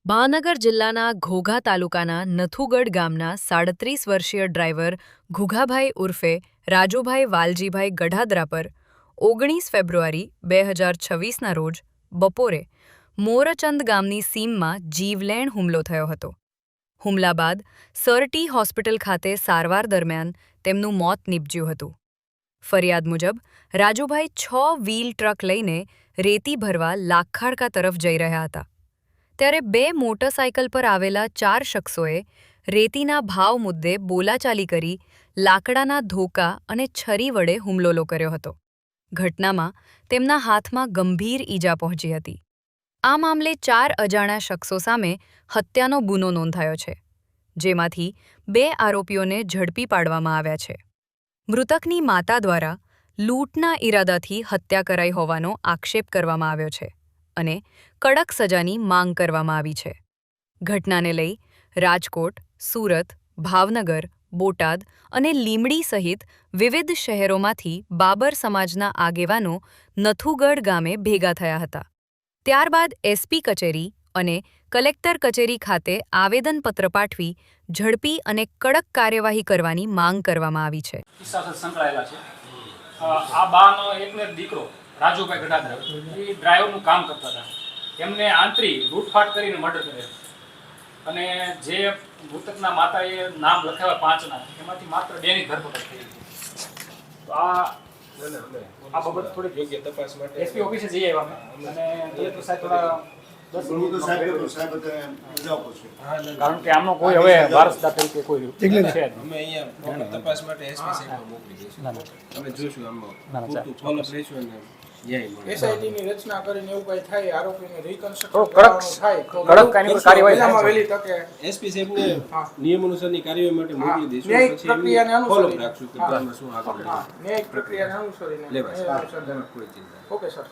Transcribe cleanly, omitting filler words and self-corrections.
ભાવનગર જિલ્લાના ઘોઘા તાલુકાના નથુગઢ ગામના 37 વર્ષીય ડ્રાઈવર ઘુઘાભાઈ ઉર્ફે રાજુભાઈ વાલજીભાઈ ગઢાદરા પર 19 ફેબ્રુઆરી 2026ના રોજ બપોરે મોરચંદ ગામની સીમમાં જીવલેણ હુમલો થયો હતો. હુમલા બાદ સરટી હોસ્પિટલ ખાતે સારવાર દરમિયાન તેમનું મોત નીપજ્યું હતું. ફરિયાદ મુજબ રાજુભાઈ 6 વ્હીલ ટ્રક લઈને રેતી ભરવા લાખાડકા તરફ જઈ રહ્યા હતા. ત્યારે 2 મોટરસાયકલ પર આવેલા 4 શખ્સોએ રેતીના ભાવ મુદ્દે બોલાચાલી કરી લાકડાના ધોકા અને છરી વડે હુમલો કર્યો હતો. ઘટનામાં તેમના હાથમાં ગંભીર ઈજા પહોંચી હતી. આ મામલે 4 અજાણ્યા શખ્સો સામે હત્યાનો ગુનો નોંધાયો છે, જેમાંથી 2 આરોપીઓને ઝડપી પાડવામાં આવ્યા છે. મૃતકની માતા દ્વારા લૂંટના ઈરાદાથી હત્યા કરાઈ હોવાનો આક્ષેપ કરવામાં આવ્યો છે અને કડક સજાની માંગ કરવામાં આવી છે. ઘટનાને લઈ રાજકોટ, સુરત, ભાવનગર, બોટાદ અને લીંબડી સહિત વિવિધ શહેરોમાંથી બાબર સમાજના આગેવાનો નથુગઢ ગામે ભેગા થયા હતા. ત્યારબાદ એસપી કચેરી અને કલેક્ટર કચેરી ખાતે આવેદનપત્ર પાઠવી ઝડપી અને કડક કાર્યવાહી કરવાની માંગ કરવામાં આવી છે. આ બાનો એકને દીકરો રાજુભાઈ ગઢાદરા એ ડ્રાઈવરનું કામ કરતા હતા. એમને આંતરી લૂંટફાટ કરીને મર્ડર કર્યો અને જે મૃતકના માતાએ નામ લખાવ્યા 5ના, એમાંથી માત્ર 2ની ધરપકડ થઈ. તો આ બાબત થોડી યોગ્ય તપાસ માટે એસપી ઓફિસે જઈ આવ્યા અમે અને તો સાહેબ થોડા કારણ કે આમનો કોઈ હવે વારસદાર તરીકે કોઈ છે અમે અહીંયા તપાસ માટે એસપી સાહેબ મોકલી દઈશું. અમે જોઈશું આમાં પૂરતું ફોલોઅપ લઈશું અને એસઆઈટીની રચના કરીને એવું કઈ થાય, આરોપીને કડક કાર્યવાહી વહેલી તકે એસપી સાહેબને નિયમ અનુસારની કાર્યવાહી માટે મોકલી દઈશું. ન્યાયિક પ્રક્રિયાને ફોલોઅપ અનુસરીને રાખશું કે આમાં શું આગળ ન્યાયિક પ્રક્રિયાને અનુસરીને લેવાય. કોઈ ચિંતા ઓકે સર.